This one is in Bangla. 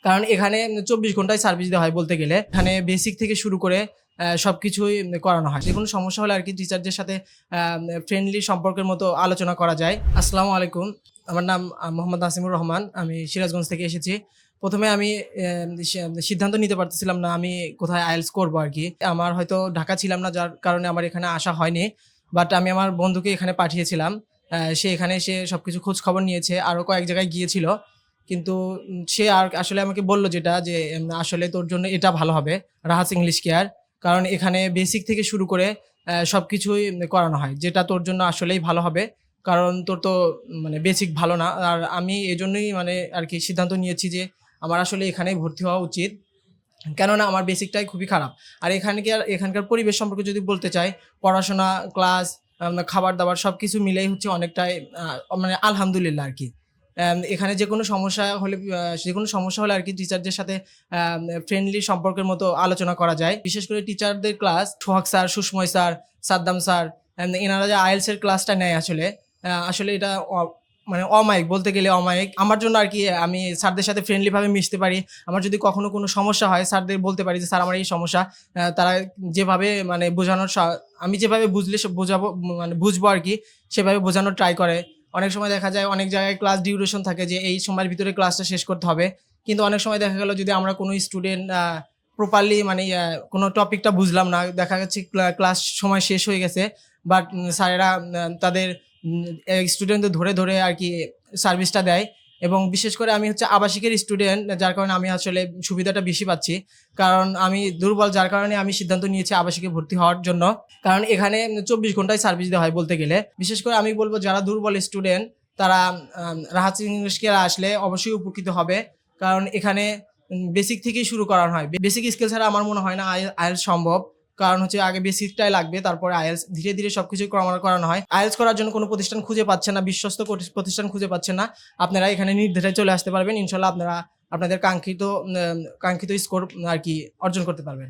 কারণ এখানে 24 ঘন্টায় সার্ভিস দেওয়া হয় বলতে গেলে। এখানে বেসিক থেকে শুরু করে সবকিছুই করানো হয়। যেকোনো সমস্যা হলে আরকি টিচারদের সাথে ফ্রেন্ডলি সম্পর্কের মতো আলোচনা করা যায়। আসসালামু আলাইকুম। আমার নাম মোহাম্মদ নাসিমুর রহমান। আমি সিরাজগঞ্জ থেকে এসেছি। ১ম এ আমি সিদ্ধান্ত নিতে পারতেছিলাম না আমি কোথায় আইএলটিএস করবো আরকি। আমার হয়তো ঢাকা ছিলাম না, যার কারণে আমার এখানে আসা হয়নি। বাট আমি আমার বন্ধুকে এখানে পাঠিয়েছিলাম। সে এখানে এসে সবকিছু খোঁজ খবর নিয়েছে। আরো কয়েক জায়গায় গিয়েছিল। কিন্তু সে আসলে আমাকে বলল যেটা যে, আসলে তোর জন্য এটা ভালো হবে, রাহাত ইংলিশ কেয়ার। কারণ এখানে বেসিক থেকে শুরু করে সবকিছুই করানো হয়। যেটা তোর জন্য আসলেই ভালো হবে। কারণ তোর তো মানে বেসিক ভালো না। আর আমি এজন্যই মানে আরকি সিদ্ধান্ত নিয়েছি যে আমার আসলে এখানেই ভর্তি হওয়া উচিত। কেননা আমার বেসিকটাই খুবই খারাপ। আর এখানকার পরিবেশ সম্পর্কে যদি বলতে চাই, পড়াশোনা, ক্লাস, খাবার-দাবার সবকিছু মিলেই হচ্ছে অনেকটাই মানে আলহামদুলিল্লাহ আরকি। এখানে যেকোনো সমস্যা হলে আরকি টিচারদের সাথে ফ্রেন্ডলি সম্পর্কের মতো আলোচনা করা যায়। বিশেষ করে টিচারদের ক্লাস, সোহাগ স্যার, সুসময় স্যার, সাদ্দাম স্যার, এনারা যে আইএলটিএস এর ক্লাসটা নেয় আসলে এটা মানে অমায়িক, বলতে গেলে অমায়িক। আমার জন্য আরকি আমি স্যারদের সাথে ফ্রেন্ডলি ভাবে মিশতে পারি। আমার যদি কখনো কোনো সমস্যা হয়, স্যারদের বলতে পারি যে, "স্যার আমার এই সমস্যা।" তারা যেভাবে মানে বোঝানোর আমি যেভাবে বুঝলে বোঝাবো মানে বুঝবো আরকি, সেভাবে বোঝানোর ট্রাই করে। অনেক সময় দেখা যায় অনেক জায়গায় ক্লাস ডিউরেশন থাকে যে এই সময়ের ভিতরে ক্লাসটা শেষ করতে হবে। কিন্তু অনেক সময় দেখা গেল যদি আমরা কোনো স্টুডেন্ট প্রপারলি মানে কোনো টপিকটা বুঝলাম না, দেখা যাচ্ছে ক্লাস সময় শেষ হয়ে গেছে। বাট স্যারেরা তাদের স্টুডেন্টদের ধরে আরকি সার্ভিসটা দেয়। এবং বিশেষ করে আমি হচ্ছে আবাসিকের স্টুডেন্ট, যার কারণে আমি আসলে সুবিধাটা বেশি পাচ্ছি। কারণ আমি দুর্বল, যার কারণে আমি সিদ্ধান্ত নিয়েছি আবাসিকে ভর্তি হওয়ার জন্য। কারণ এখানে 24 ঘন্টায় সার্ভিস দেওয়া হয় বলতে গেলে। বিশেষ করে আমি বলব যারা দুর্বল স্টুডেন্ট তারা রাহাত ইংলিশ কেয়ারে আসলে অবশ্যই উপকৃত হবে। কারণ এখানে বেসিক থেকেই শুরু করানো হয়। বেসিক স্কিল ছাড়া আমার মনে হয় না আইএলটিএস সম্ভব। কারণ হচ্ছে আগে বেসিকটাই লাগবে, তারপরে আইএলটিএস। ধীরে সবকিছুই করানো হয়। আইএলটিএস করার জন্য কোনো প্রতিষ্ঠান খুঁজে পাচ্ছেন না, বিশ্বস্ত প্রতিষ্ঠান খুঁজে পাচ্ছেন না। আপনারা এখানে নির্দ্বিধায় চলে আসতে পারবেন। ইনশাআল্লাহ আপনারা আপনাদের কাঙ্ক্ষিত স্কোর আরকি অর্জন করতে পারবেন।